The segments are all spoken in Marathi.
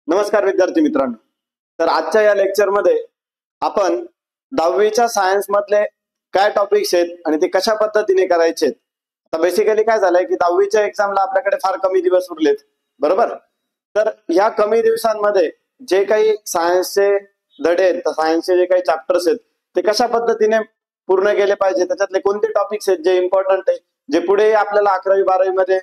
नमस्कार विद्यार्थी मित्रांनो. तर आजच्या या लेक्चरमध्ये आपण 10वीच्या सायन्स मधले काय टॉपिक्स आहेत आणि ते कशा पद्धतीने करायचे आहेत. आता बेसिकली काय झालंय की 10वीच्या एक्झामला आपल्याकडे फार कमी दिवस उरलेत, बरोबर. तर ह्या कमी दिवसांमध्ये जे काही सायन्सचे धडे आहेत, सायन्सचे जे काही चॅप्टर्स आहेत ते कशा पद्धतीने पूर्ण केले पाहिजे, त्याच्यातले कोणते टॉपिक्स आहेत जे इम्पॉर्टंट आहे, जे पुढे आपल्याला 11वी 12वी मध्ये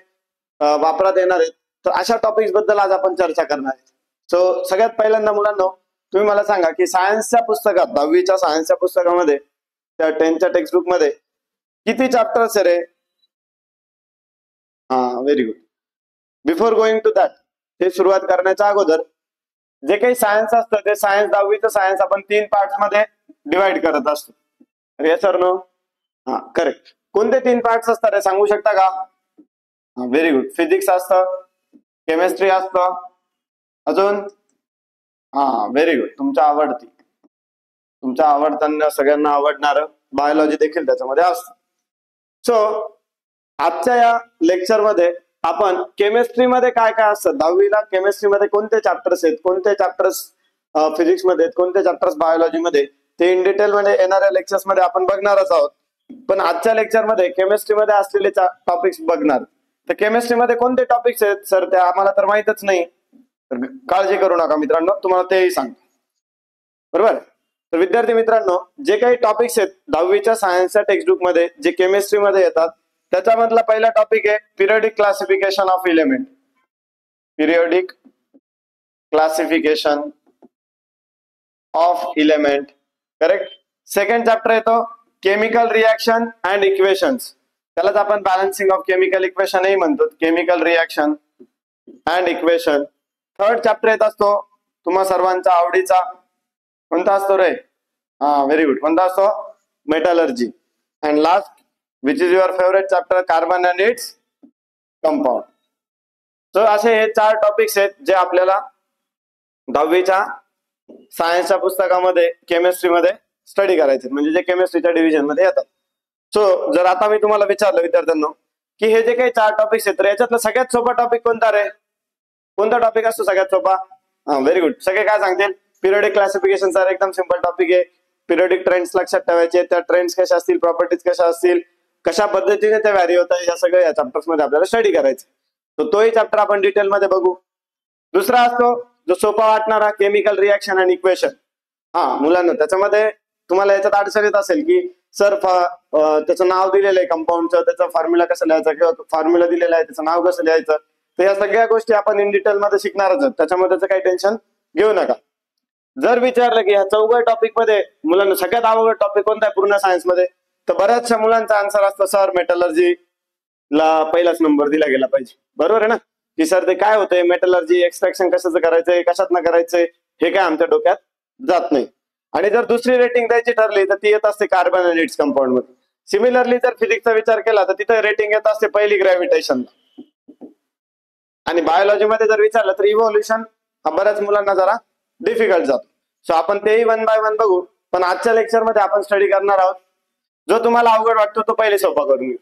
वापरात येणार आहेत, तर अशा टॉपिक्स बद्दल आज आपण चर्चा करणार आहे. सो सगळ्यात पहिल्यांदा मुलांनो, तुम्ही मला सांगा की सायन्सच्या पुस्तकात 10वीच्या सायन्सच्या पुस्तकामध्ये त्या 10च्या टेक्स्टबुक मध्ये किती चॅप्टर्स आहे रे? Very good. Before going to that, ते सुरुवात करण्याच्या अगोदर जे काही सायन्स असतं ते सायन्स 10वीचं सायन्स आपण 3 पार्ट्स मध्ये डिवाइड करत असतो. Yes or no? करेक्ट. कोणते 3 पार्ट्स असतात रे, सांगू शकता का? Very good. फिजिक्स असतं, केमिस्ट्री असतं, अजून व्हेरी गुड, तुमच्या आवडताना सगळ्यांना आवडणारं बायोलॉजी देखील त्याच्यामध्ये असतं. सो आजच्या या लेक्चर मध्ये आपण केमिस्ट्रीमध्ये काय काय असतं, 10वीला केमिस्ट्रीमध्ये कोणते चॅप्टर्स आहेत, कोणते चॅप्टर्स फिजिक्स मध्ये, कोणते चॅप्टर्स बायोलॉजी मध्ये, ते इन डिटेल मध्ये येणाऱ्या लेक्चर्स मध्ये आपण बघणारच आहोत. पण आजच्या लेक्चर मध्ये केमिस्ट्रीमध्ये असलेले टॉपिक्स बघणार. तर केमिस्ट्रीमध्ये कोणते टॉपिक्स आहेत सर, ते आम्हाला तर माहितच नाही. काळजी करू नका मित्रांनो, तुम्हाला तेही सांगतो, बरोबर. तर विद्यार्थी मित्रांनो, जे काही टॉपिक्स आहेत 10वीच्या सायन्सच्या टेक्स्टबुक मध्ये जे केमिस्ट्रीमध्ये येतात, त्याच्यामधला पहिला टॉपिक आहे periodic classification of element. Periodic classification of element, correct. Second chapter येतो केमिकल रिएक्शन अँड इक्वेशन्स, त्यालाच आपण बॅलन्सिंग ऑफ केमिकल इक्वेशनही म्हणतो, chemical reaction and equation. Third chapter येत असतो तुम्हा सर्वांचा आवडीचा, कोणता असतो रे? व्हेरी गुड, कोणता असतो? Metallurgy. And last which is your favourite chapter, carbon and it's compound. तर असे हे 4 टॉपिक्स आहेत जे आपल्याला 10वीच्या सायन्सच्या पुस्तकामध्ये केमिस्ट्रीमध्ये स्टडी करायचे, म्हणजे जे केमिस्ट्रीच्या डिव्हिजन मध्ये येतात. सो जर आता मी तुम्हाला विचारलं विद्यार्थ्यांनो की हे जे काही 4 टॉपिक्स आहेत, तर याच्यातला सगळ्यात सोपा टॉपिक कोणता रे? कोणता टॉपिक असतो सगळ्यात सोपा? Very good. सगळे काय सांगतील? Periodic classification. सर एकदम सिंपल टॉपिक आहे. पिरियोडिक ट्रेंड्स लक्षात ठेवायचे, त्या ट्रेंड्स कशा असतील, प्रॉपर्टीज कशा असतील, कशा पद्धतीने ते व्हॅरी होतात, या सगळ्या या चॅप्टर्स मध्ये आपल्याला स्टडी करायचं. तर तोही चॅप्टर आपण डिटेल मध्ये बघू. दुसरा असतो जो सोपा वाटणारा, केमिकल रिएक्शन अँड इक्वेशन. मुलांना त्याच्यामध्ये तुम्हाला याच्यात अडचण येत असेल की सर त्याचं नाव दिलेलं आहे कंपाऊंडचं, त्याचा फॉर्म्युला कसं लिहायचा, किंवा फॉर्म्युला दिलेला आहे त्याचं नाव कसं लिहायचं. तर या सगळ्या गोष्टी आपण इन डिटेल मध्ये शिकणारच आहोत, त्याच्यामध्ये काही टेन्शन घेऊ नका. जर विचारलं की ह्या 4 टॉपिक मध्ये मुलांना सगळ्यात अवघड टॉपिक कोणता आहे पूर्ण सायन्स मध्ये, तर बऱ्याचशा मुलांचा आन्सर असतं सर मेटलर्जीला पहिलाच नंबर दिला गेला पाहिजे. बरोबर आहे ना, की सर ते काय होतंय मेटलर्जी, एक्सट्रॅक्शन कशाचं करायचंय, कशातनं करायचंय, हे काय आमच्या डोक्यात जात नाही. आणि जर दुसरी रेटिंग द्यायची ठरली तर ती येत असते कार्बन अँड इट्स कंपाऊंड मध्ये. सिमिलरली जर फिजिक्सचा विचार केला तर तिथे रेटिंग येत असते पहिली ग्रॅव्हिटेशन. आणि बायोलॉजी मध्ये जर विचारलं तर इव्होल्युशन हा बऱ्याच मुलांना जरा डिफिकल्ट जातो. सो आपण तेही 1 बाय 1 बघू. पण आजच्या लेक्चर मध्ये आपण स्टडी करणार आहोत जो तुम्हाला अवघड वाटतो तो पहिले सोपा करून घेऊ,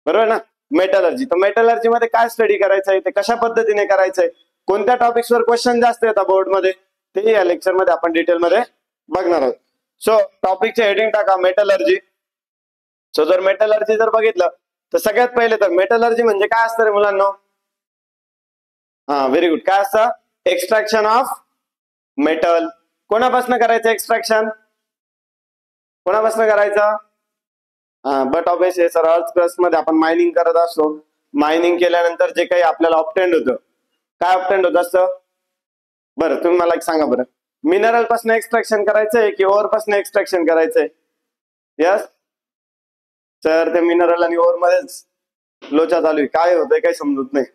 बरोबर ना. मेटलर्जी. तर मेटलर्जी मध्ये काय स्टडी करायचंय, ते कशा पद्धतीने करायचंय, कोणत्या टॉपिक्स वर क्वेश्चन जास्त येतात बोर्ड मध्ये, ते या लेक्चर मध्ये आपण डिटेल मध्ये बघणार आहोत. सो टॉपिकचे हेडिंग टाका मेटलर्जी. सो जर मेटलर्जी जर बघितलं तर सगळ्यात पहिले तर मेटलर्जी म्हणजे काय असतं रे मुलांना? Very good. काय असतं? Extraction of metal. कोणापासून करायचं एक्सट्रॅक्शन? कोणापासून करायचं? बट ऑब्वियसली सर अर्थ क्रस्ट मध्ये आपण मायनिंग करत असतो. मायनिंग केल्यानंतर जे काही आपल्याला ऑब्टेंड होतं, काय ऑब्टेंड होत असतं? बरं तुम्ही मला एक सांगा बरं, मिनरल पासून एक्सट्रॅक्शन करायचंय की ओर पासून एक्सट्रॅक्शन करायचंय? यस सर, ते मिनरल आणि ओर मध्येच लोचा चालू आहे, काय होतंय काही समजत नाही.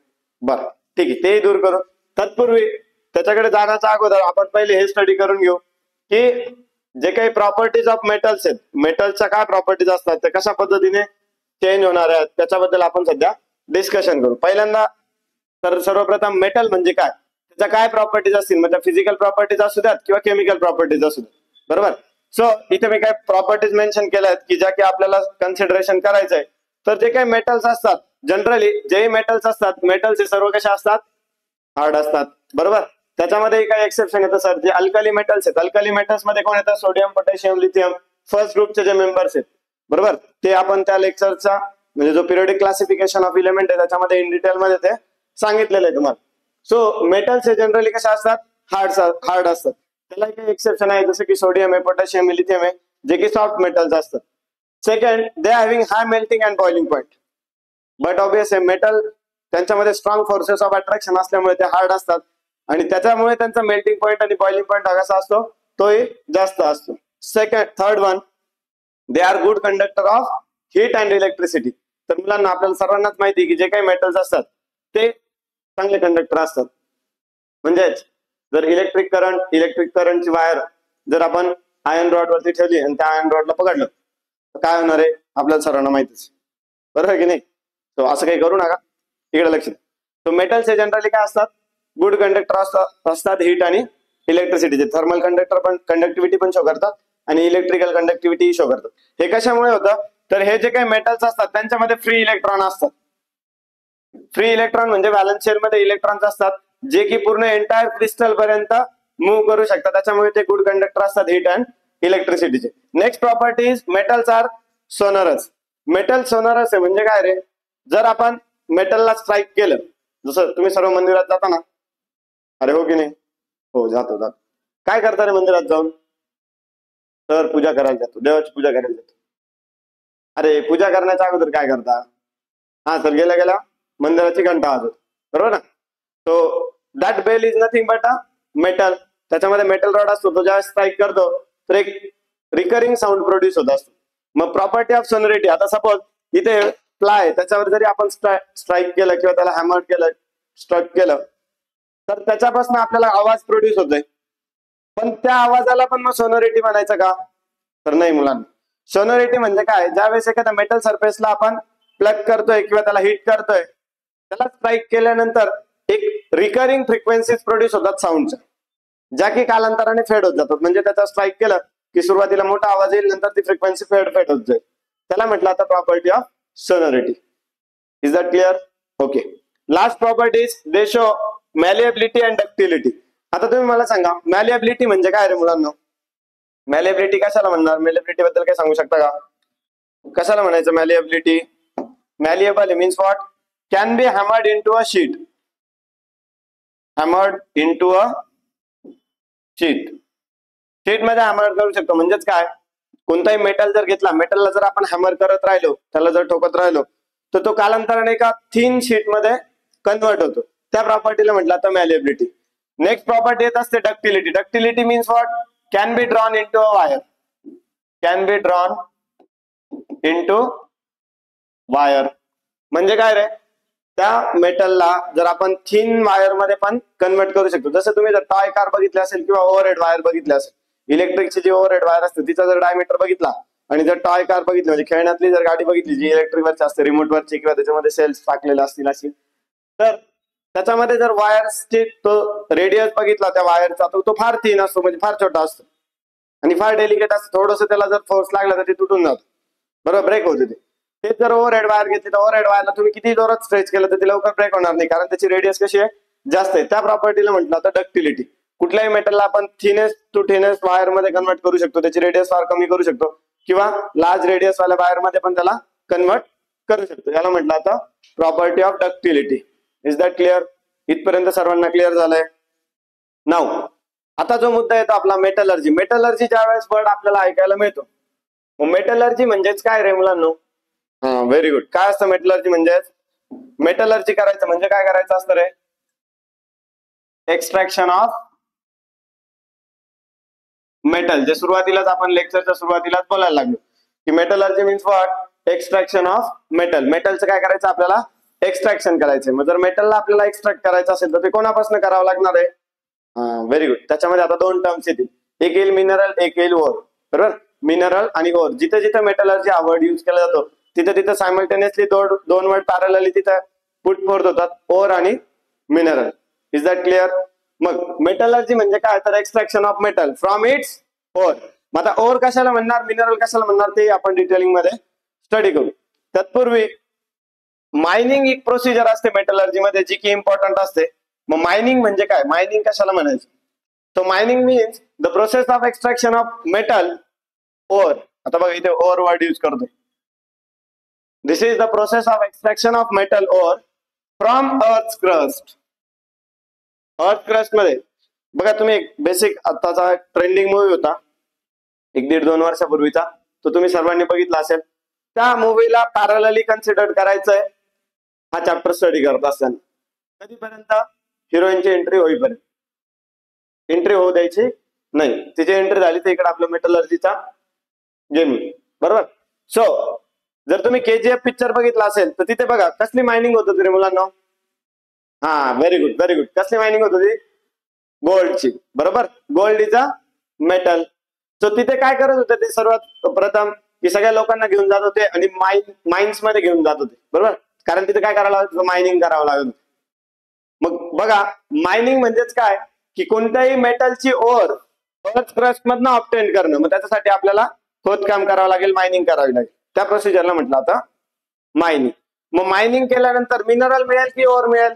बरं ठीक आहे, तेही दूर करू. तत्पूर्वी त्याच्याकडे जाण्याच्या अगोदर आपण पहिले हे स्टडी करून घेऊ की जे काही प्रॉपर्टीज ऑफ मेटल्स आहेत, मेटलच्या काय प्रॉपर्टीज असतात, ते कशा पद्धतीने चेंज होणार आहेत, त्याच्याबद्दल आपण सध्या डिस्कशन करू. पहिल्यांदा तर सर्वप्रथम मेटल म्हणजे काय, त्याच्या काय प्रॉपर्टीज असतील, म्हणजे फिजिकल प्रॉपर्टीज असू द्यात किंवा केमिकल प्रॉपर्टीज असू द्यात, बरोबर. सो इथे मी काय प्रॉपर्टीज मेन्शन केल्या आहेत की ज्या की आपल्याला कन्सिडरेशन करायचंय. तर जे काही मेटल्स असतात, जनरली जे मेटल्स असतात, मेटल्स हे सर्व कशा असतात? हार्ड असतात, बरोबर. त्याच्यामध्ये काही एक्सेप्शन येतं सर, जे अल्कली मेटल्स आहेत, अल्कली मेटल्स मध्ये कोण येतं, सोडियम, पोटॅशियम, लिथियम, फर्स्ट ग्रुपचे जे मेंबर्स आहेत, बरोबर, ते आपण त्या लेक्चरचा म्हणजे जो पिरियोडिक क्लासिफिकेशन ऑफ इलेमेंट आहे त्याच्यामध्ये इन डिटेल मध्ये ते सांगितलेलं आहे तुम्हाला. सो मेटल्स हे जनरली कसे असतात, हार्ड असतात. त्याला काही एक्सेप्शन आहे, जसं की सोडियम आहे, पोटॅशियम आहे, लिथियम आहे, जे की सॉफ्ट मेटल्स असतात. Second, they having high melting and boiling point. But obvious metal त्यांच्यामध्ये स्ट्रॉंग फोर्सेस ऑफ अट्रॅक्शन असल्यामुळे ते हार्ड असतात आणि त्याच्यामुळे त्यांचा मेल्टिंग पॉईंट आणि बॉइलिंग पॉईंट कसा असतो, तोही जास्त असतो. Third one, they are good conductor of heat and electricity. तर मुलांना आपल्याला सर्वांनाच माहिती की जे काही मेटल्स असतात ते चांगले कंडक्टर असतात. म्हणजेच जर इलेक्ट्रिक करंटची वायर जर आपण आयर्न रॉड वरती ठेवली आणि त्या आयर्न रॉडला पकडलं तर काय होणार आहे आपल्याला सर्वांना माहितीच, बरोबर आहे की नाही. तो असं काही करू नका, इकडे लक्ष द्या. तो मेटल्स हे जनरली काय असतात, गुड कंडक्टर असतात हीट आणि इलेक्ट्रिसिटीचे. थर्मल कंडक्टर पण कंडक्टिव्हिटी पण शो करतात आणि इलेक्ट्रिकल कंडक्टिव्हिटी शो करतात. हे कशामुळे होतं, तर हे जे काही मेटल्स असतात त्यांच्यामध्ये फ्री इलेक्ट्रॉन असतात. फ्री इलेक्ट्रॉन म्हणजे व्हॅलन्स शेल मध्ये इलेक्ट्रॉन्स असतात जे की पूर्ण एंटायर क्रिस्टल पर्यंत मूव्ह करू शकतात. त्याच्यामुळे ते गुड कंडक्टर असतात हीट अँड इलेक्ट्रिसिटीचे. Next property is metals are sonorous. Metal sonorous आहे म्हणजे काय रे, जर आपण मेटलला स्ट्राईक केलं, जसं तुम्ही सर्व मंदिरात जाता ना, अरे हो की नाही, हो जातो. काय करता रे मंदिरात जाऊन, तर पूजा करायला जातो, देवाची पूजा करायला जातो. अरे पूजा करण्याच्या अगोदर काय करता, हा सर गेल्या गेल्या मंदिराची घंटा वाजवतो, बरोबर ना. So that bell is nothing but a metal. त्याच्यामध्ये मेटल रॉड असतो, तो ज्यावेळेस स्ट्राईक करतो तर एक रिकरिंग साऊंड प्रोड्यूस होत असतो. मग प्रॉपर्टी ऑफ सोनोरिटी, आता सपोज इथे प्लाय त्याच्यावर जरी आपण स्ट्राईक केलं किंवा त्याला हॅमर केलं, स्ट्राईक केलं, तर त्याच्यापासून आपल्याला आवाज प्रोड्यूस होतोय. पण त्या आवाजाला पण मग सोनोरिटी म्हणायचं का, तर नाही मुलांना. सोनोरिटी म्हणजे काय, ज्यावेळेस एखाद्या मेटल सरफेसला आपण प्लग करतोय किंवा त्याला हिट करतोय, त्याला स्ट्राईक केल्यानंतर एक रिकरिंग फ्रिक्वेन्सीज प्रोड्यूस होतात साऊंडच्या, ज्या की कालांतराने फेड होत जातात. म्हणजे त्याचा स्ट्राईक केलं की सुरुवातीला मोठा आवाज येईल, नंतर ती फ्रिक्वेन्सी फेड होत जाईल. त्याला म्हटलं आता property of sonority. Is that clear? Okay. Last property is they show malleability and ductility. आता तुम्ही मला सांगा मॅलिएबिलिटी म्हणजे काय रे मुलांना, मॅलिएबिलिटी कशाला म्हणणार, मॅलिएबिलिटी बद्दल काय सांगू शकता का, कशाला म्हणायचं malleability. Malleable means what, can be hammered into a sheet. Hammered into a sheet, sheet मध्ये हॅमर करू शकतो. म्हणजेच काय, कोणताही मेटल जर घेतला, मेटलला जर आपण हॅमर करत राहिलो, त्याला जर ठोकत राहिलो, तर तो कालांतराने एका थिन शीट मध्ये कन्वर्ट होतो. त्या प्रॉपर्टीला म्हटलं आता मॅलिएबिलिटी. नेक्स्ट प्रॉपर्टी येत असते ductility. Ductility means what, can be drawn into a wire. Can be drawn into wire म्हणजे काय रे, त्या मेटलला जर आपण थिन वायर मध्ये पण कन्वर्ट करू शकतो. जसं तुम्ही जर टॉय कार बघितली असेल किंवा ओव्हरहेड वायर बघितली असेल, इलेक्ट्रिकची जी ओव्हरहेड वायर असते तिचा जर डायमीटर बघितला आणि जर टॉय कार बघितली म्हणजे खेळण्यातली जर गाडी बघितली जी इलेक्ट्रिक वरची असते, रिमोट वरची किंवा त्याच्यामध्ये सेल्स टाकलेले असतील अशी, तर त्याच्यामध्ये जर वायर्सची तो रेडियस बघितला त्या वायरचा, तो फार थिन असतो, म्हणजे फार छोटा असतो आणि फार डेलिकेट असतं. थोडंसं त्याला जर फोर्स लागला तर ते तुटून जातं, बरोबर, ब्रेक होते ते. तेच जर ओव्हरहेड वायर घेतली तर ओव्हरहेड वायरला तुम्ही किती जोरात स्ट्रेच केलं तर ती लवकर ब्रेक होणार नाही, कारण त्याची रेडियस कशी आहे, जास्त आहे. त्या प्रॉपर्टीला म्हटलं आता डक्टिलिटी. कुठल्याही मेटलला आपण थिनेस्ट टू थिनेस्ट वायर मध्ये कन्वर्ट करू शकतो, त्याची रेडियस फार कमी करू शकतो किंवा लार्ज रेडियस वाल्या वायर मध्ये पण त्याला कन्वर्ट करू शकतो. याला म्हटलं आता property of ductility. Is that clear? इथपर्यंत सर्वांना क्लिअर झालंय? नाऊ आता जो मुद्दा येतो आपला मेटलर्जी. मेटलर्जी ज्या वेळेस वर्ड आपल्याला ऐकायला मिळतो, मेटलर्जी म्हणजेच काय रे मुलांनो, हा व्हेरी गुड. काय असतं मेटलर्जी म्हणजेच, मेटलर्जी करायचं म्हणजे काय करायचं असतं रे, एक्सट्रॅक्शन ऑफ मेटल. जे सुरुवातीलाच आपण लेक्चरच्या सुरुवातीलाच बोलायला लागलो की metallurgy means what, extraction of metal. मेटलचं काय करायचं आपल्याला, एक्सट्रॅक्शन करायचंय. मग जर मेटलला आपल्याला एक्सट्रॅक्ट करायचं असेल तर ते कोणापासून करावं लागणार आहे, व्हेरी गुड. त्याच्यामध्ये आता दोन टर्म्स येतील, एक येईल मिनरल, एक येईल ओर, बरोबर. मिनरल आणि ओर. जिथे जिथे मेटलर्जी हा वर्ड युज केला जातो तिथे तिथे सायमल्टेनियसली दोन वर्ड पॅरलली तिथे पुट फोर्थ होतात, ओर आणि मिनरल. Is that clear? मग मेटलर्जी म्हणजे काय, तर extraction of metal from its or. मग आता ओर कशाला म्हणणार, मिनरल कशाला म्हणणार, ते आपण डिटेलिंग मध्ये स्टडी करू. तत्पूर्वी मायनिंग एक प्रोसिजर असते मेटलर्जी मध्ये जी की इम्पॉर्टंट असते. मग मायनिंग म्हणजे काय, मायनिंग कशाला म्हणायचं? तो mining means the process of extraction of metal ore. आता बघा इथे ओर वर्ड यूज करतोय. This is the process of extraction of metal ore from earth crust. Earth crust मध्ये बघा तुम्ही एक बेसिक आताचा ट्रेंडिंग मूवी होता 1-1.5-2 वर्षापूर्वीचा, तो तुम्ही सर्वांनी बघितला असेल. त्या मूवीला पॅरलली कन्सिडर करायचंय हा चॅप्टर स्टडी करत असताना. कधीपर्यंत? हिरोईनची एंट्री होईपर्यंत. एंट्री होऊ द्यायची नाही. तिची एंट्री झाली तर इकडे आपलं मेटलर्जीचा गेम, बरोबर. सो जर तुम्ही KGF पिक्चर बघितला असेल तर तिथे बघा कसली मायनिंग होत होती रे मुलांना. हा, व्हेरी गुड व्हेरी गुड. कसली मायनिंग होत होती? गोल्डची, बरोबर. Gold is a metal. So तिथे काय करत होते ते सर्वात प्रथम की सगळ्या लोकांना घेऊन जात होते आणि माइन्स मध्ये घेऊन जात होते, बरोबर. कारण तिथे काय करावं लागत, मायनिंग करावं लागत. मग बघा मायनिंग म्हणजेच काय की कोणत्याही मेटलची ओर अर्थ क्रस्ट मधनं ऑब्टेन करणं. मग त्याच्यासाठी आपल्याला खोदकाम करावं लागेल, मायनिंग करावी लागेल. त्या प्रोसिजरला म्हटलं आता मायनिंग. मग मायनिंग केल्यानंतर मिनरल मिळेल की ओर मिळेल?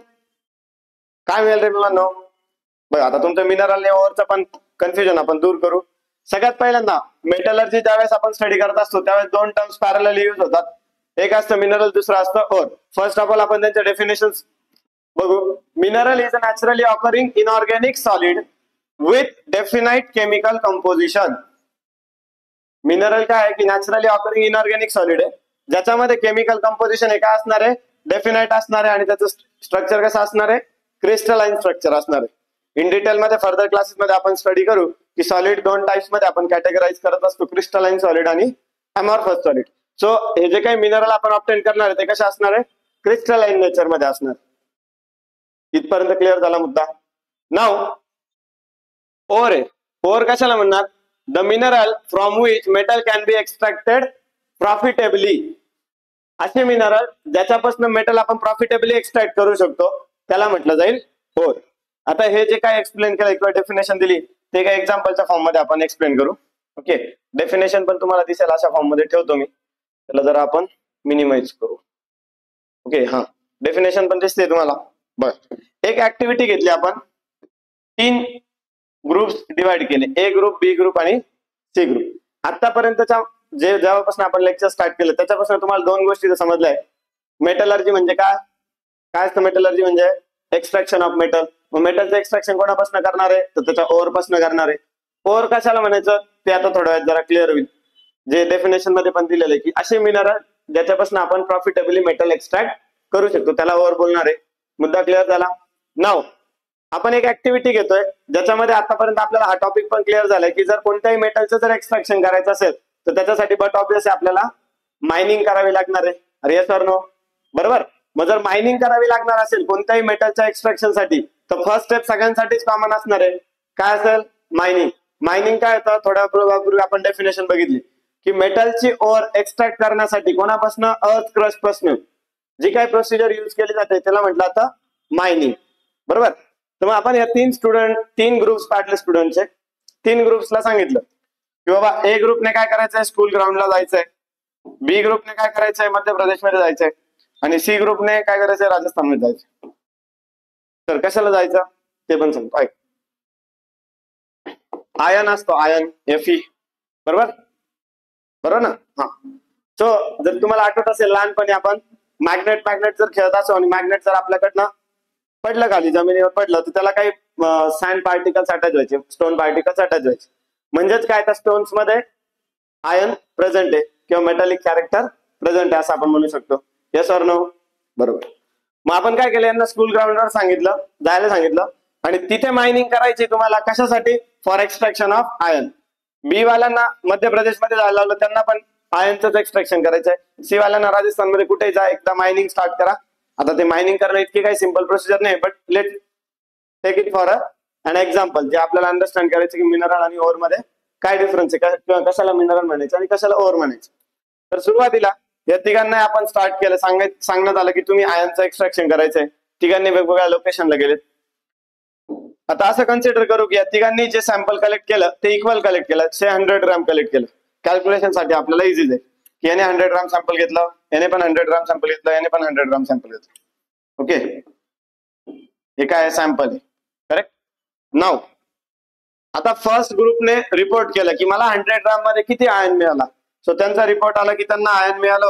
काय मिळेल रे मुलांनो? बघा आता तुमचं मिनरल आणि ओरचं पण कन्फ्युजन आपण दूर करू. सगळ्यात पहिल्यांदा मेटलर्जी ज्यावेळेस आपण स्टडी करत असतो त्यावेळेस 2 टर्म्स पॅरलली यूज होतात. एक असतं मिनरल, दुसरं असतं ओर. फर्स्ट ऑफ ऑल आपण त्यांच्या डेफिनेशन्स बघू. Mineral is a naturally occurring inorganic solid with definite chemical composition. Mineral काय आहे की नॅचरली ऑकरिंग इनऑर्गॅनिक सॉलिड आहे ज्याच्यामध्ये केमिकल कंपोजिशन हे काय असणार आहे? डेफिनाइट असणार आहे. आणि त्याचं स्ट्रक्चर कसं असणार आहे? क्रिस्टलाइन स्ट्रक्चर असणार आहे. इन डिटेल मध्ये फर्दर क्लासेस मध्ये आपण स्टडी करू की सॉलिड 2 टाइप्स मध्ये आपण कॅटेगराइज करत असतो, क्रिस्टलाइन सॉलिड आणि अमॉर्फस सॉलिड. सो हे जे काही मिनरल आपण ऑब्टेन करणार आहे ते कसे असणार आहे? क्रिस्टलाइन नेचर मध्ये असणार. इथपर्यंत क्लिअर झाला मुद्दा. नाव ओर आहे. ओर कशाला म्हणणार? The mineral from which metal can be extracted profitably. असे मिनरल ज्याच्यापासून मेटल आपण प्रॉफिटेबली एक्सट्रॅक्ट करू शकतो त्याला म्हटलं जाईल ओर. आता हे जे काय एक्सप्लेन केलं किंवा डेफिनेशन दिली ते काय एक्झाम्पलच्या फॉर्म मध्ये आपण एक्सप्लेन करू. ओके, डेफिनेशन पण तुम्हाला दिसेल अशा फॉर्म मध्ये ठेवतो मी, त्याला जरा आपण मिनिमाइज करू. ओके, हा डेफिनेशन पण दिसते तुम्हाला. बरं, एक ऍक्टिव्हिटी घेतली आपण, 3 ग्रुप्स डिवाइड केले, ए ग्रुप, बी ग्रुप आणि सी ग्रुप. आतापर्यंतच्या जेव्हापासून आपण लेक्चर स्टार्ट केलं त्याच्यापासून तुम्हाला 2 गोष्टी समजल्या. मेटलर्जी म्हणजे काय? काय असतं मेटलर्जी? म्हणजे एक्सट्रॅक्शन ऑफ मेटल. मग मेटलचं एक्सट्रॅक्शन कोणापासून करणार आहे? तर त्याच्या ओर पासून करणार आहे. ओर कशाला म्हणायचं ते आता थोड्या वेळात जरा क्लिअर होईल. जे डेफिनेशन मध्ये पण दिलेलं आहे की असे मिनरल ज्याच्यापासून आपण प्रॉफिटेबली मेटल एक्सट्रॅक्ट करू शकतो त्याला ओर बोलणार आहे. मुद्दा क्लिअर झाला. नाव आपण एक ऍक्टिव्हिटी घेतोय ज्याच्यामध्ये आतापर्यंत आपल्याला हा टॉपिक पण क्लिअर झालाय की जर कोणत्याही मेटलचं जर एक्सट्रॅक्शन करायचं असेल तर त्याच्यासाठी बट ऑब्वियस आपल्याला मायनिंग करावी लागणार आहे. अरे येस ऑर नो? बरोबर. मग जर मायनिंग करावी लागणार असेल कोणत्याही मेटलच्या एक्सट्रॅक्शन साठी तर फर्स्ट स्टेप सगळ्यांसाठीच कॉमन असणार आहे. काय असेल? मायनिंग. मायनिंग काय होतं? थोड्या पूर्वी आपण डेफिनेशन बघितली की मेटलची ओर एक्सट्रॅक्ट करण्यासाठी कोणापासून? अर्थ क्रस्ट पासून जी काही प्रोसिजर युज केली जाते त्याला म्हटलं आता मायनिंग, बरोबर. तर मग आपण या 3 ग्रुप्स पाडले स्टुडंटचे. 3 ग्रुप्सला सांगितलं की बाबा ए ग्रुपने काय करायचंय? स्कूल ग्राउंडला जायचंय. बी ग्रुपने काय करायचंय? मध्य प्रदेशमध्ये जायचंय. आणि सी ग्रुपने काय करायचंय? राजस्थानमध्ये जायचंय. तर कशाला जायचं ते पण सांगतो. आयन असतो, आयन Fe, बरोबर बरोबर ना. हा, सो जर तुम्हाला आठवत असेल लहानपणी आपण मॅग्नेट जर खेळत असो आणि मॅग्नेट जर आपल्याकडनं पडलं खाली जमिनीवर पडलं तर त्याला काही सँड पार्टिकल्स अटॅच व्हायचे, स्टोन पार्टिकल्स अटॅच व्हायचे. म्हणजेच काय? त्या स्टोन्स मध्ये आयन प्रेझेंट आहे किंवा मेटॅलिक कॅरेक्टर प्रेझेंट आहे असं आपण म्हणू शकतो. Yes or no? बरोबर. मग आपण काय केलं? यांना स्कूल ग्राउंडवर जायला सांगितलं आणि तिथे मायनिंग करायची तुम्हाला. कशासाठी? For extraction of iron. B वाल्यांना मध्य प्रदेशमध्ये जायला लावलं, त्यांना पण आयनचं एक्सट्रॅक्शन करायचंय. सी वाल्यांना राजस्थानमध्ये कुठे जा, एकदा मायनिंग स्टार्ट करा. आता ते मायनिंग करणं इतकी काही सिंपल प्रोसिजर नाही, but let take it for an example जे आपल्याला अंडरस्टँड करायचं की मिनरल आणि ओर मध्ये काय डिफरन्स आहे, किंवा कशाला मिनरल म्हणायचं आणि कशाला ओर म्हणायचं. तर सुरुवातीला या तिघांना आपण स्टार्ट केलं, सांगण्यात आलं की तुम्ही आयनचं एक्सट्रॅक्शन करायचंय. तिघांनी वेगवेगळ्या लोकेशनला गेलेत. आता असं कन्सिडर करू की या तिघांनी जे सॅम्पल कलेक्ट केलं ते इक्वल कलेक्ट केलं, 100 ग्रॅम कलेक्ट केलं. कॅल्क्युलेशन साठी आपल्याला इझीच आहे की याने 100 ग्राम सॅम्पल घेतलं, याने पण 100 ग्राम सॅम्पल घेतलं, याने पण 100 ग्राम सॅम्पल घेतलं. ओके, हे काय सॅम्पल आहे, करेक्ट. नाव आता फर्स्ट ग्रुपने रिपोर्ट केलं की मला 100 ग्राम मध्ये किती आयन मिळाला. सो त्यांचा रिपोर्ट आला की त्यांना आयन मिळालं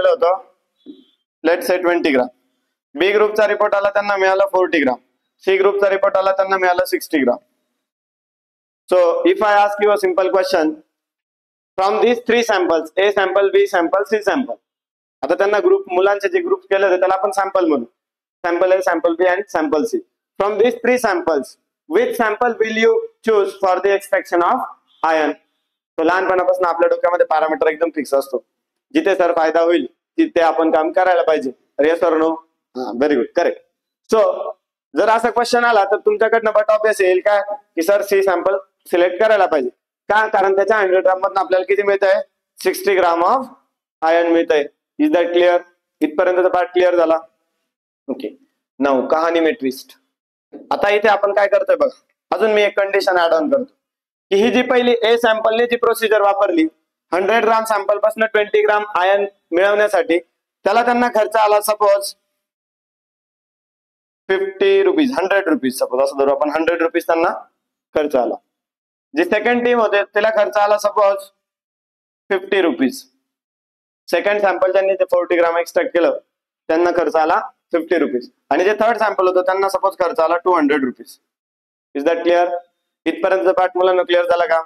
होतं, लेट से 20 ग्राम. बी ग्रुपचा रिपोर्ट आला त्यांना मिळालं 40 ग्राम. सी ग्रुपचा रिपोर्ट आला त्यांना मिळालं 60 gram. So if I ask you a simple question from these 3 samples, A sample, B sample, C sample. आता त्यांना ग्रुप, मुलांचे जे ग्रुप केले होते त्याला आपण सॅम्पल म्हणू. Sample A, sample B and sample C. From these 3 samples which sample will you choose for the extraction of iron? तो लहानपणापासून आपल्या डोक्यामध्ये पॅरामीटर एकदम फिक्स असतो. जिथे सर फायदा होईल तिथे आपण काम करायला पाहिजे. Yes or no? Very good, correct. So जर असा क्वेश्चन आला तर तुमच्याकडनं बट ऑब्वियस येईल काय की सर सी सॅम्पल सिलेक्ट करायला पाहिजे. का? कारण त्याच्या 100 ग्राम मधून आपल्याला किती मिळत आहे? 60 ग्राम ऑफ आयर्न मिळत आहे. Is that clear? इथपर्यंतचा पार्ट क्लिअर झाला. ओके, नाऊ कहाणी में ट्विस्ट. आता इथे आपण काय करतोय बघा, अजून मी एक कंडिशन ऍड ऑन करतो की ही जी पहिली ए सॅम्पलने जी प्रोसिजर वापरली 100 ग्राम सॅम्पल पासून 20 ग्राम आयन मिळवण्यासाठी, त्याला त्यांना खर्च आला सपोज 50 रुपीज, 100 रुपीज सपोज असं धरू आपण, 100 रुपीज त्यांना खर्च आला. जी सेकंड टीम होते त्याला खर्च आला सपोज 50 रुपीज. सेकंड सॅम्पल ज्यांनी ते 40 ग्राम एक्स्ट्रॅक्ट केलं त्यांना खर्च आला 50 रुपीज. आणि जे थर्ड सॅम्पल होतं त्यांना सपोज खर्च आला 200 रुपीज. Is that clear? इथपर्यंत पार्ट मुलांना क्लिअर झाला का?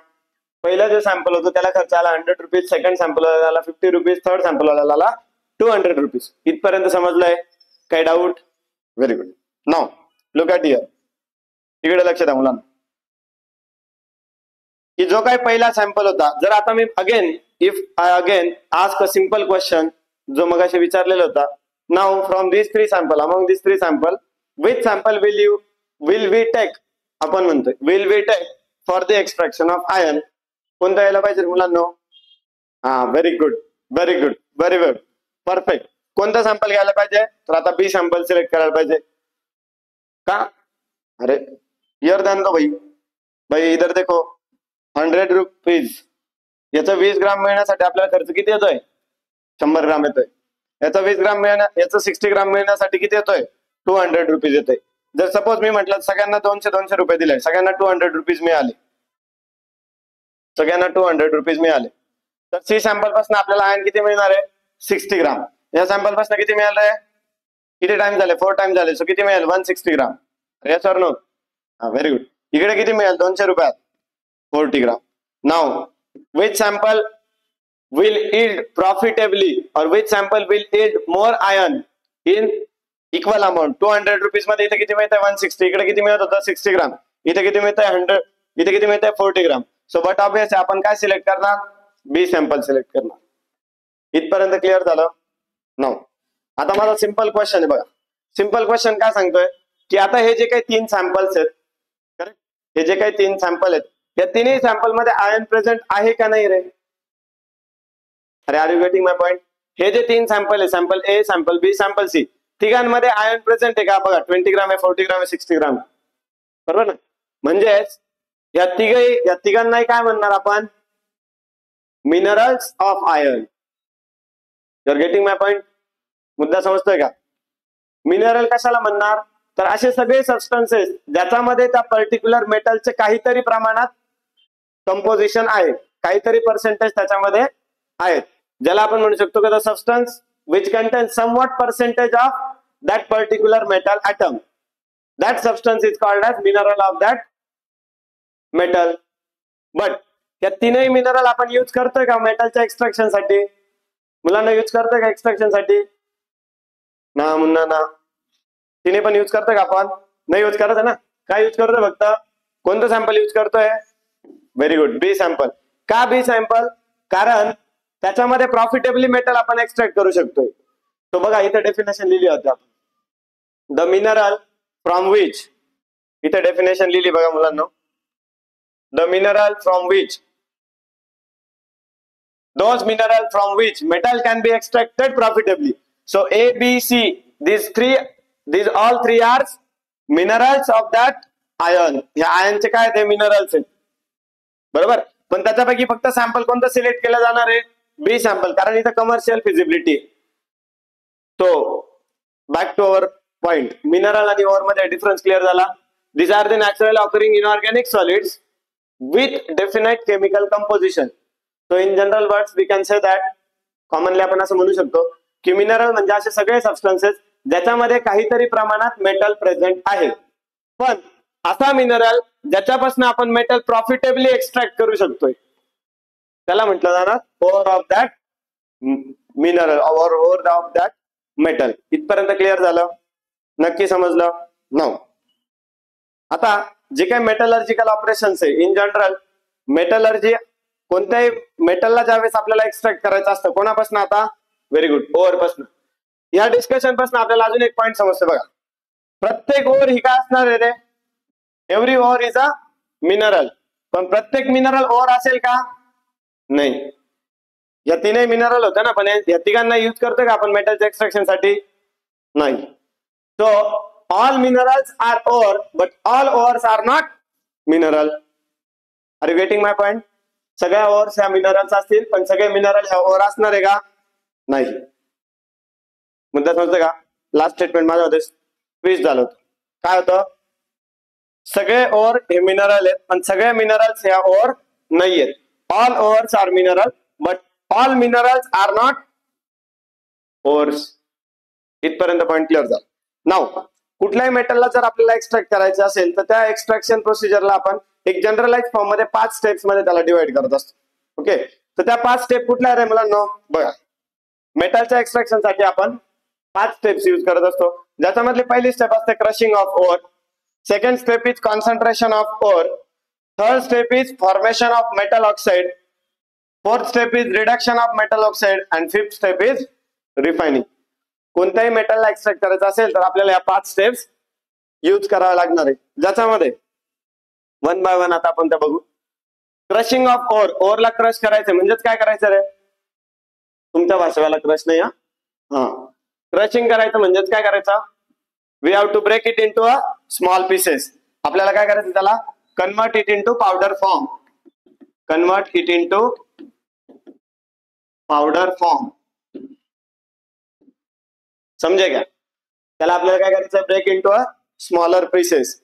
पहिला जो सॅम्पल होतो त्याला खर्च आला 100 रुपीज, सेकंड सॅम्पल आला 50 रुपीज, थर्ड सॅम्पल आला 200 रुपीज. इथपर्यंत समजलंय? काही doubt? Very good. Now look at here. इकडे लक्ष द्या मुलांना की जो काही पहिला सॅम्पल होता, जर आता me if I again ask a simple question जो मगाशी विचारलेला होता, now from these 3 sample, among these 3 sample which sample will we take, आपण म्हणतोय will we take for the extraction of iron. कोणता यायला पाहिजे मुलांना? Very good, very good, very good, perfect. कोणता सॅम्पल घ्यायला पाहिजे? तर आता बी सॅम्पल सिलेक्ट करायला पाहिजे. का? अरे इधर ध्यान दो भाई इधर देखो, 100 रुपीज याचा 20 ग्राम मिळण्यासाठी आपल्याला खर्च किती येतोय? 100 ग्राम येतोय. याचा 20 ग्राम याचा 60 ग्राम मिळण्यासाठी किती येतोय? 200 रुपीज येतोय. जर सपोज मी म्हटलं सगळ्यांना 200 रुपये दिले, सगळ्यांना 200 रुपीज मिळाले, तर सी सॅम्पल पासून आपल्याला आयन किती मिळणार आहे? 60 ग्राम. या सॅम्पल पासून किती मिळालं आहे? किती टाइम झाले? 4 टाइम झाले. सो किती मिळेल? 160 gram. Yes or no? Very good. इकडे किती मिळेल? 200 रुपयात 40 gram. Now which sample will yield profitably or which sample will yield more iron in equal amount? 200 rupees मध्ये इथे किती मिळत आहे? 160. इकडे किती मिळत होतं? 60 ग्राम. इथे किती मिळत आहे? 100. इथे किती मिळत आहे? 40 ग्राम. सो बट ऑब्वियस आपण काय सिलेक्ट करणार? बी सॅम्पल सिलेक्ट करणार. इथपर्यंत क्लिअर झालं? नाउ आता माझा सिंपल क्वेश्चन आहे बघा. सिंपल क्वेश्चन काय सांगतोय की आता हे जे काही 3 सॅम्पल्स आहेत, करेक्ट, हे जे काही 3 सॅम्पल आहेत, या तिन्ही सॅम्पल मध्ये आयन प्रेझेंट आहे का नाही रे? अरे are you getting my point? हे जे 3 सॅम्पल आहे, sample A, sample B, sample C, तिघांमध्ये आयन प्रेझेंट आहे का? बघा 20 ग्राम आहे, 40 ग्राम आहे, 60 ग्राम, बरोबर ना? म्हणजेच या तिघांनाही काय म्हणणार आपण? Minerals of iron. You are getting my point? मुद्दा समजतोय का? मिनरल कशाला म्हणणार? तर असे सगळे सबस्टन्सेस ज्याच्यामध्ये त्या पर्टिक्युलर मेटलचे काहीतरी प्रमाणात कंपोजिशन आहे, काहीतरी पर्सेंटेज त्याच्यामध्ये आहेत, ज्याला आपण म्हणू शकतो की the substance which contain somewhat percentage of that particular metal atom, that substance is called as mineral of that metal. But या तीनही मिनरल आपण यूज करतोय का मेटलच्या एक्स्ट्रॅक्शन साठी? मुलांना यूज करतोय का एक्स्ट्रॅक्शन साठी? ना मुन्ना ना, तिने पण यूज करतोय का आपण? नाही यूज करत आहे ना. काय यूज करतोय? फक्त कोणतं सॅम्पल यूज करतोय? व्हेरी गुड, बी सॅम्पल. का बी सॅम्पल? कारण त्याच्यामध्ये प्रॉफिटेबली मेटल आपण एक्स्ट्रॅक्ट करू शकतोय. तो बघा इथे डेफिनेशन लिहिली होती आपण, द मिनरल फ्रॉम विच, इथे डेफिनेशन लिहिली बघा मुलांना, the mineral from which, those mineral from which metal can be extracted profitably. So A, B, C, these all three are minerals of that iron. या आयनचे काय ते मिनरल्स आहेत, बरोबर. पण त्याच्यापैकी फक्त सॅम्पल कोणतं सिलेक्ट केलं जाणार आहे? बी सॅम्पल, कारण इथं कमर्शियल फिजिबिलिटी. तो back to our point. Mineral आणि ओर मध्ये डिफरन्स क्लिअर झाला. These are the naturally occurring inorganic solids with definite chemical composition. So in general words we can say that commonly आपण असं म्हणू शकतो की मिनरल म्हणजे असे सगळे सबस्टन्सेस ज्याच्यामध्ये काहीतरी प्रमाणात मेटल प्रेझेंट आहे. पण असा मिनरल ज्याच्यापासून आपण मेटल प्रॉफिटेबली एक्स्ट्रॅक्ट करू शकतोय त्याला म्हटलं जाणार ओर ऑफ दॅट मिनरल और ओर ऑफ दॅट मेटल. इथपर्यंत क्लिअर झालं? नक्की समजलं? नाव आता जे काही मेटलर्जिकल ऑपरेशन्स आहे इन जनरल मेटलर्जी कोणत्याही मेटलला ज्यावेळेस आपल्याला एक्स्ट्रॅक्ट करायचं असतं कोणापासून? आता व्हेरी गुड, ओर पासून. या डिस्कशन पासून आपल्याला अजून एक पॉईंट समजतो बघा. प्रत्येक ओर ही काय असणार आहे रे? Every ore is a mineral. पण प्रत्येक मिनरल ओर असेल का? नाही. या तीनही मिनरल होत्या ना, पण या तिघांना युज करतोय का आपण मेटलच्या एक्स्ट्रॅक्शन साठी? नाही. So all minerals are ore but all ores are not mineral. Are you getting my point? सगळ्या ores ह्या मिनरल्स असतील पण सगळे मिनरल ह्या ओर असणार आहे का? नाही. मुद्दा समजतं का? लास्ट स्टेटमेंट माझ्या होते ट्विस्ट झालं होतं. काय होतं? सगळे ओर हे मिनरल आहेत पण सगळे मिनरल्स ह्या ओर नाहीयेत. All ores are mineral but all minerals are not ores. इथपर्यंत पॉईंट क्लिअर झाला. नाव कुठल्याही मेटलला जर आपल्याला एक्स्ट्रॅक्ट करायचं असेल तर त्या एक्स्ट्रॅक्शन प्रोसिजरला आपण एक जनरलाइज फॉर्म मध्ये 5 स्टेप्स मध्ये त्याला डिवाइड करत असतो. ओके, तर त्या 5 स्टेप कुठल्या आहे मुलांनो? बघा, मेटलच्या एक्स्ट्रॅक्शन साठी आपण 5 स्टेप्स यूज करत असतो. ज्याच्यामधली पहिली स्टेप असते crushing of or. Second step is concentration of or. Third step is formation of metal oxide. Fourth step is reduction of metal oxide and fifth step is refining. कोणत्याही मेटलला एक्स्ट्रॅक्ट करायचं असेल तर आपल्याला या 5 स्टेप्स यूज कराव्या लागणार आहे. ज्याच्यामध्ये वन बाय वन आता आपण त्या बघू. Crushing of or. Orla crush करायचं म्हणजेच काय करायचं रे? तुमच्या भाषेवाला क्रश नाही. हा, क्रशिंग करायचं म्हणजेच काय करायचं? We have to break it into a small pieces. आपल्याला काय करायचं? त्याला convert it into powder form. Convert it into powder form. समजे का? त्याला आपल्याला काय करायचं? Break into a smaller pieces.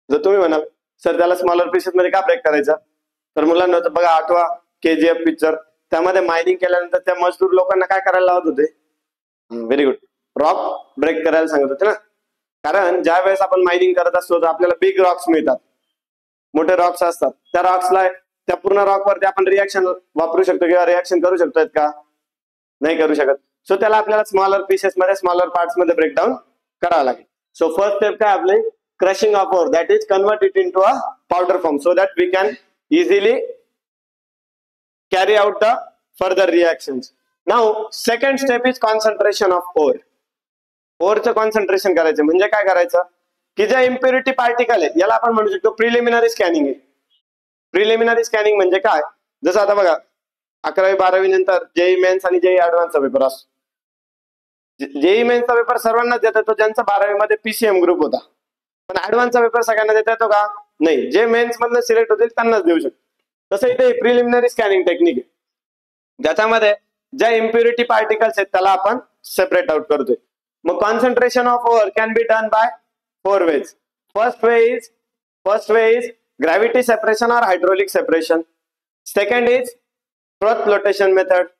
जर तुम्ही म्हणाल सर त्याला स्मॉलर पीसेस मध्ये का ब्रेक करायचं, तर मुलांना बघा आठवा KGF पिक्चर, त्यामध्ये मायनिंग केल्यानंतर त्या मजदूर लोकांना काय करायला लावत होते? व्हेरी गुड, रॉक ब्रेक करायला सांगत होते ना. कारण ज्या वेळेस आपण मायनिंग करत असतो तर आपल्याला बिग रॉक्स मिळतात, मोठे रॉक्स असतात. त्या रॉक्सला त्या पूर्ण रॉक वरती आपण रिॲक्शन वापरू शकतो किंवा रिॲक्शन करू शकतो का? नाही करू शकत. सो त्याला आपल्याला स्मॉलर पीसेस मध्ये स्मॉलर पार्ट्स मध्ये ब्रेकडाऊन करावं लागेल. सो फर्स्ट स्टेप काय आपले? Crushing of ore, that is convert it into a powder form so that we can easily carry out the further reactions. Now second step is concentration of ore. ओरचं कॉन्सन्ट्रेशन करायचं म्हणजे काय करायचं की ज्या इम्प्युरिटी पार्टिकल आहेत याला आपण म्हणू शकतो प्रिलिमिनरी स्कॅनिंग आहे. प्रिलिमिनरी स्कॅनिंग म्हणजे काय? जसं आता बघा 11वी 12वी नंतर जेई मेन्स आणि जेई ऍडव्हान्सचा पेपर असतो. जेई मेन्सचा पेपर सर्वांनाच देता येतो ज्यांचा 12वी मध्ये PCM ग्रुप होता, पण ऍडव्हान्सचा पेपर सगळ्यांना देता येतो का? नाही. जे मेन्स मधनं सिलेक्ट होतील त्यांनाच देऊ शकतो. तसं इथे प्रिलिमिनरी स्कॅनिंग टेक्निक आहे ज्याच्यामध्ये ज्या इम्प्युरिटी पार्टिकल्स आहेत त्याला आपण सेपरेट आउट करतोय. मग concentration of or can be done by 4 ways. First way is gravity separation or hydraulic separation. Second is froth flotation method.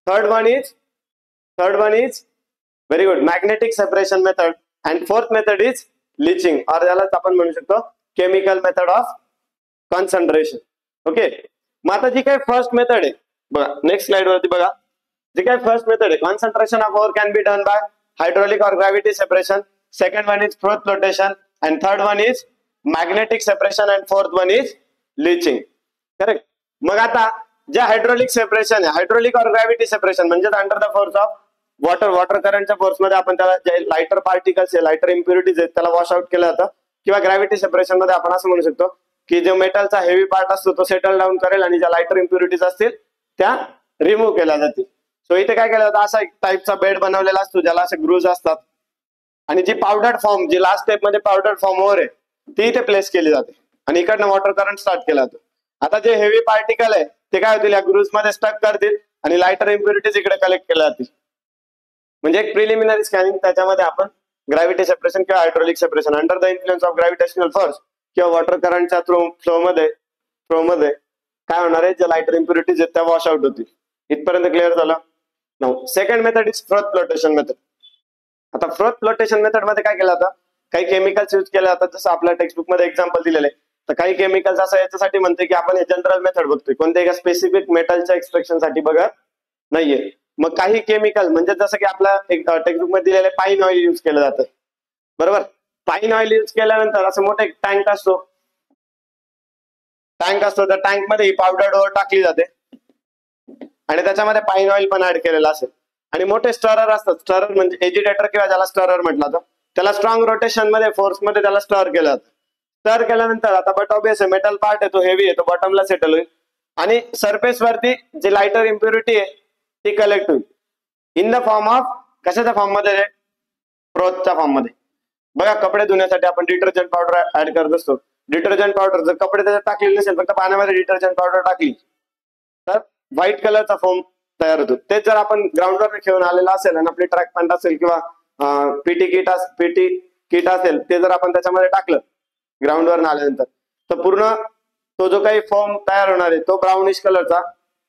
Third one is very good magnetic separation method. And fourth method is leaching or यालाच आपण म्हणू शकतो chemical method of concentration. Okay, मग आता जी काही फर्स्ट मेथड आहे बघा, नेक्स्ट स्लाइड वरती बघा. जी काही फर्स्ट मेथड आहे concentration of or can be done by hydraulic or gravity separation. Second one is froth flotation and third one is magnetic separation and fourth one is leaching. Correct. मग आता ज्या हायड्रोलिक सेपरेशन आहे, हायड्रोलिक और ग्रॅव्हिटी सेपरेशन म्हणजे under the force of water करंटच्या फोर्स मध्ये आपण त्याला जे लाइटर पार्टिकल्स आहे, लाइटर इम्प्युरिटीज आहेत त्याला वॉश आउट केलं जातं. किंवा ग्रॅव्हिटी सेपरेशन मध्ये आपण असं म्हणू शकतो की जो मेटलचा हेवी पार्ट असतो तो सेटल डाऊन करेल आणि ज्या लाइटर इम्प्युरिटीज असतील त्या रिमूव्ह केल्या जातील. सो इथे काय केलं जातं, असा एक टाईपचा बेड बनवलेला असतो ज्याला असे ग्रूज असतात आणि जी पावडर फॉर्म, जी लास्ट स्टेप मध्ये पावडर फॉर्म ओर आहे ती इथे प्लेस केली जाते आणि इकडनं वॉटर करंट स्टार्ट केला जातो. आता जे हेवी पार्टिकल आहे ते काय होतील या ग्रूज मध्ये स्टक करतील आणि लाइटर इम्प्युरिटीज इकडे कलेक्ट केल्या जातील. म्हणजे एक प्रिलिमिनरी स्कॅनिंग, त्याच्यामध्ये आपण ग्रॅव्हिटी सेपरेशन किंवा hydraulic separation under the influence of gravitational force किंवा वॉटर करंटच्या फ्लो मध्ये काय होणार आहे, ज्या लाइटर इम्प्युरिटीज आहेत त्या वॉश आउट होतील. इथपर्यंत क्लिअर झालं. Now second method is froth flotation method. आता फ्रोथ फ्लोटेशन मेथड मध्ये काय केलं जातं, काही केमिकल्स यूज केले जातात, जसं आपल्या टेक्स्टबुक मध्ये एक्झाम्पल दिलेले आहे. तर काही केमिकल्स असं याच्यासाठी म्हणते की आपण हे जनरल मेथड बघतोय, कोणत्या एका स्पेसिफिक मेटलच्या एक्सट्रॅक्शन साठी बघत नाहीये. मग काही केमिकल म्हणजे जसं की आपल्या टेक्स्टबुक मध्ये दिलेले पाईन ऑइल यूज केलं जातं, बरोबर. पाईन ऑइल यूज केल्यानंतर असं मोठा एक टँक असतो, त्या टँक मध्ये ही पावडर ओर टाकली जाते आणि त्याच्यामध्ये पाईन ऑइल पण ऍड केलेला असेल. आणि मोठे स्टरर असतात, स्टरर म्हणजे एजिटेटर किंवा ज्याला स्टरर म्हटलं जातं, त्याला स्ट्रॉंग रोटेशन मध्ये फोर्स मध्ये त्याला स्टर केलं जातं. स्टर केल्यानंतर आता बट ऑब्वियस आहे मेटल पार्ट आहे तो हेवी आहे, तो बॉटमला सेटल होईल आणि सरफेस वरती जी लाइटर इम्प्युरिटी आहे ती कलेक्ट होईल इन द फॉर्म ऑफ, कशाच्या फॉर्म मध्ये, फ्रोथच्या फॉर्म मध्ये. बघा कपडे धुण्यासाठी आपण डिटर्जंट पावडर ऍड करत असतो. डिटर्जंट पावडर जर कपडे त्याच्यात टाकलेले नसेल, फक्त पाण्यामध्ये डिटर्जंट पावडर टाकली तर व्हाईट कलरचा फोम तयार होतो. तेच जर आपण ग्राउंडवर घेऊन आलेला असेल आणि आपली ट्रॅक पॅन्ट असेल किंवा पीटी किट असेल, ते जर आपण त्याच्यामध्ये टाकलं ग्राउंडवर आल्यानंतर, तर पूर्ण तो जो काही फॉर्म तयार होणार आहे तो ब्राउनिश कलरचा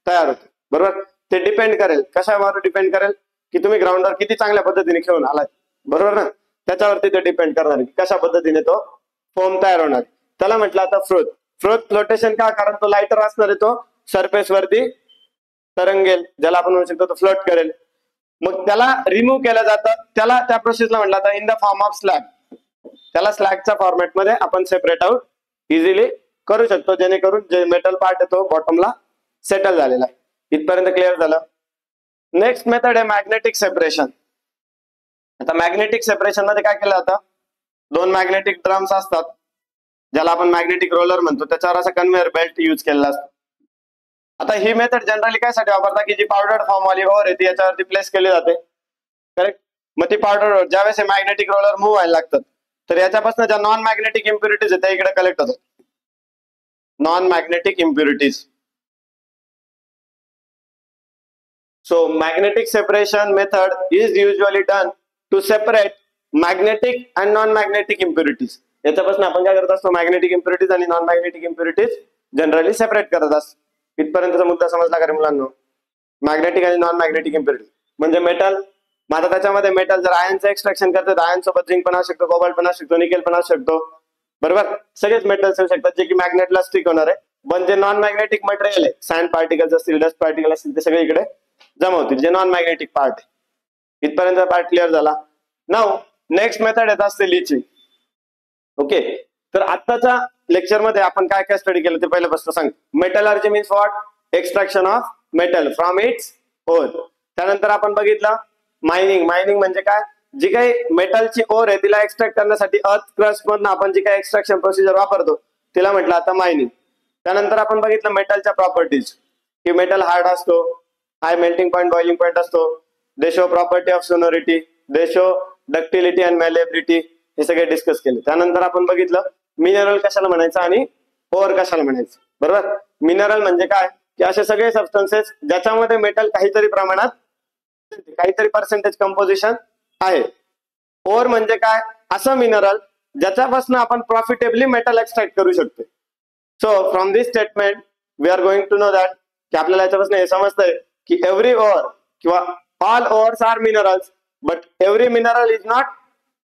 तयार होतो, बरोबर. ते डिपेंड करेल, कशावर डिपेंड करेल की तुम्ही ग्राउंडवर किती चांगल्या पद्धतीने खेळून आलाय, बरोबर ना. त्याच्यावरती ते डिपेंड करणार की कशा पद्धतीने तो फॉर्म तयार होणार. त्याला म्हटलं आता फ्रोथ फ्लोटेशन का, कारण तो लाइटर असणार आहे, तो सरफेस वरती तरंगेल, ज्याला आपण म्हणू शकतो तो फ्लोट करेल. मग त्याला रिमूव्ह केलं जातं, त्याला त्या प्रोसेसला म्हटलं जातं in the form of slag. त्याला स्लॅगच्या फॉर्मॅटमध्ये आपण सेपरेट आउट इझिली करू शकतो, जेणेकरून जे मेटल पार्ट आहे तो बॉटमला सेटल झालेला आहे. इथपर्यंत क्लिअर झालं. नेक्स्ट मेथड आहे मॅग्नेटिक सेपरेशन. आता मॅग्नेटिक सेपरेशन मध्ये काय केलं जातं, दोन मॅग्नेटिक ड्रम्स असतात ज्याला आपण मॅग्नेटिक रोलर म्हणतो, त्याच्यावर असा कन्व्हेअर बेल्ट यूज केलेला असतो. आता ही मेथड जनरली काय साठी वापरतात की जी पावडर फॉर्म वाली ओर आहे ती याच्यावरती प्लेस केली जाते, करेक्ट. मग ती पावडर ज्यावेळेस मॅग्नेटिक रोलर मूव्ह व्हायला लागतात तर याच्यापासून ज्या नॉन मॅग्नेटिक इम्प्युरिटीज आहेत त्या इकडे कलेक्ट होतात, non magnetic impurities. So magnetic separation method is usually done to separate magnetic and non magnetic impurities. याच्यापासून आपण काय करत असतो, मॅग्नेटिक इम्प्युरिटीज आणि non magnetic impurities generally separate करत असतो. इथपर्यंतचा मुद्दा समजला का मुलांना. मॅग्नेटिक आणि नॉन मॅग्नेटिक इम्प्युरिटी म्हणजे मेटल, माझा त्याच्यामध्ये मेटल जर आयनचं एक्सट्रॅक्शन करतात, आयन सोबत झिंक पण असू शकतो, कोबाल्ट पण असू शकतो, निकेल पण असू शकतो, बरोबर. सगळेच मेटल्स येऊ शकतात जे की मॅग्नेटला स्टिक होणार आहे. पण जे नॉन मॅग्नेटिक मटेरियल आहे, सँड पार्टिकल्स असतील, डस्ट पार्टिकल असतील, ते सगळे इकडे जमा होतील, जे नॉन मॅग्नेटिक पार्ट आहे. इथपर्यंत पार्ट क्लिअर झाला. नाउ नेक्स्ट मेथड येत असते लिचिंग. ओके, तर आत्ताच्या लेक्चर मध्ये आपण काय काय स्टडी केलं ते पहिल्यापासून सांग. Metallurgy means what, extraction of metal from its or. त्यानंतर आपण बघितलं मायनिंग. मायनिंग म्हणजे काय, जी काही मेटलची ओर आहे तिला एक्सट्रॅक्ट करण्यासाठी अर्थ क्रस्ट मधून आपण जी काही एक्सट्रॅक्शन प्रोसिजर वापरतो तिला म्हटलं आता मायनिंग. त्यानंतर आपण बघितलं मेटलच्या प्रॉपर्टीज, की मेटल हार्ड असतो, high melting point, boiling point असतो, they show property of sonority, they show ductility and malleability, हे सगळे डिस्कस केले. त्यानंतर आपण बघितलं मिनरल कशाला म्हणायचं आणि ओर कशाला म्हणायचं, बरोबर. मिनरल म्हणजे काय, की असे सगळे सबस्टन्सेस ज्याच्यामध्ये मेटल काहीतरी प्रमाणात, काहीतरी पर्सेंटेज कंपोजिशन आहे. ओर म्हणजे काय, असं मिनरल ज्याच्यापासून आपण प्रॉफिटेबली मेटल एक्सट्रॅक्ट करू शकतो. So from this statement we are going to know that, की आपल्याला याच्यापासून हे समजतंय की एव्हरी ओर किंवा all ores are minerals, but every mineral is not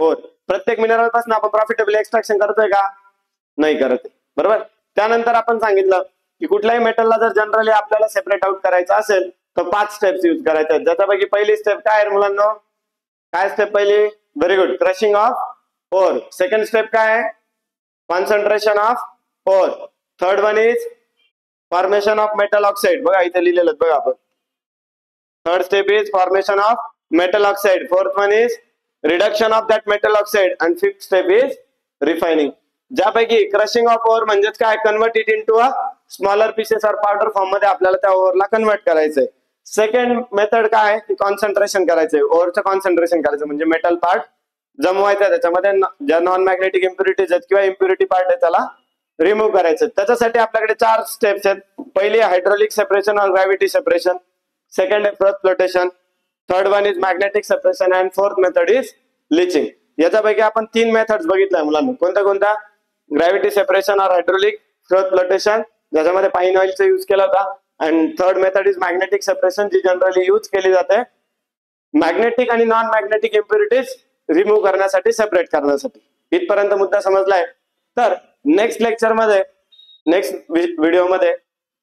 ore. प्रत्येक मिनरल पासून आपण प्रॉफिटेबली एक्सट्रॅक्शन करतोय का, नाही करत, बरोबर. त्यानंतर आपण सांगितलं की कुठल्याही मेटलला जर जनरली आपल्याला सेपरेट आउट करायचं असेल तर 5 स्टेप्स यूज करायचे आहेत. ज्याच्यापैकी पहिली स्टेप काय आहे मुलांना, काय स्टेप पहिली, very good, crushing of or. Second step काय आहे, concentration of or. Third one is formation of metal oxide. बघा इथे लिहिलेलं बघा आपण. Third step is formation of metal oxide. Fourth one is reduction of that metal oxide and fifth step is refining. ज्यापैकी क्रशिंग ऑफ ओर म्हणजेच काय, convert it into a smaller pieces or powder form मध्ये आपल्याला त्या ओरला कन्वर्ट करायचंय. सेकंड मेथड काय, की कॉन्सन्ट्रेशन करायचंय, ओरचं कॉन्सन्ट्रेशन करायचं म्हणजे मेटल पार्ट जमवायचा, त्याच्यामध्ये ज्या नॉन मॅग्नेटिक इम्प्युरिटीज आहेत किंवा इम्प्युरिटी पार्ट आहे त्याला रिमूव्ह करायचं. त्याच्यासाठी आपल्याकडे 4 स्टेप्स आहेत. पहिली हायड्रोलिक सेपरेशन और ग्रॅव्हिटी सेपरेशन, सेकंड आहे froth flotation, third one is magnetic separation and fourth method is leaching. याच्यापैकी आपण 3 मेथड्स बघितल्या मुलांना. कोणत्या कोणत्या? ग्रॅव्हिटी सेपरेशन और हायड्रोलिक फ्लोटेशन, ज्याच्यामध्ये पाइन ऑइलचा यूज केला होता. And third method is magnetic separation, जी जनरली यूज केली जाते मॅग्नेटिक आणि नॉन मॅग्नेटिक इम्प्युरिटीज रिमूव्ह करण्यासाठी, सेपरेट करण्यासाठी. इथपर्यंत मुद्दा समजलाय. तर नेक्स्ट लेक्चर मध्ये, नेक्स्ट व्हिडिओ मध्ये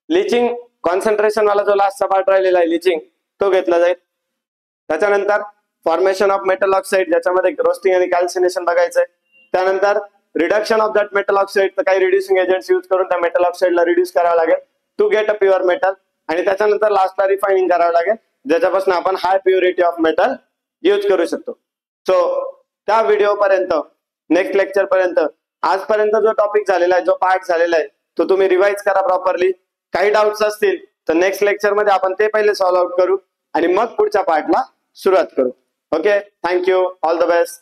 लिचिंग कॉन्सन्ट्रेशन वाला जो लास्टचा पार्ट राहिलेला आहे लिचिंग, तो घेतला जाईल. त्याच्यानंतर फॉर्मेशन ऑफ मेटल ऑक्साईड, ज्याच्यामध्ये रोस्टिंग आणि कॅल्सिनेशन बघायचंय. त्यानंतर reduction of that metal oxide, तर काही रिड्युसिंग एजंट्स यूज करून त्या मेटल ऑक्साईडला रिड्यूस करावं लागेल to get a pure metal. आणि त्याच्यानंतर लास्टला रिफायनिंग करावं लागेल, ज्याच्यापासून आपण high purity of metal use करू शकतो. सो त्या व्हिडिओ पर्यंत, नेक्स्ट लेक्चर पर्यंत, आजपर्यंत जो टॉपिक झालेला आहे, जो पार्ट झालेला आहे, तो तुम्ही रिवाइज करा प्रॉपरली. काही डाऊट्स असतील तर नेक्स्ट लेक्चर मध्ये आपण ते पहिले सॉल्व्ह आउट करू आणि मग पुढच्या पार्टला सुरुवात करू. Okay, thank you, all the best.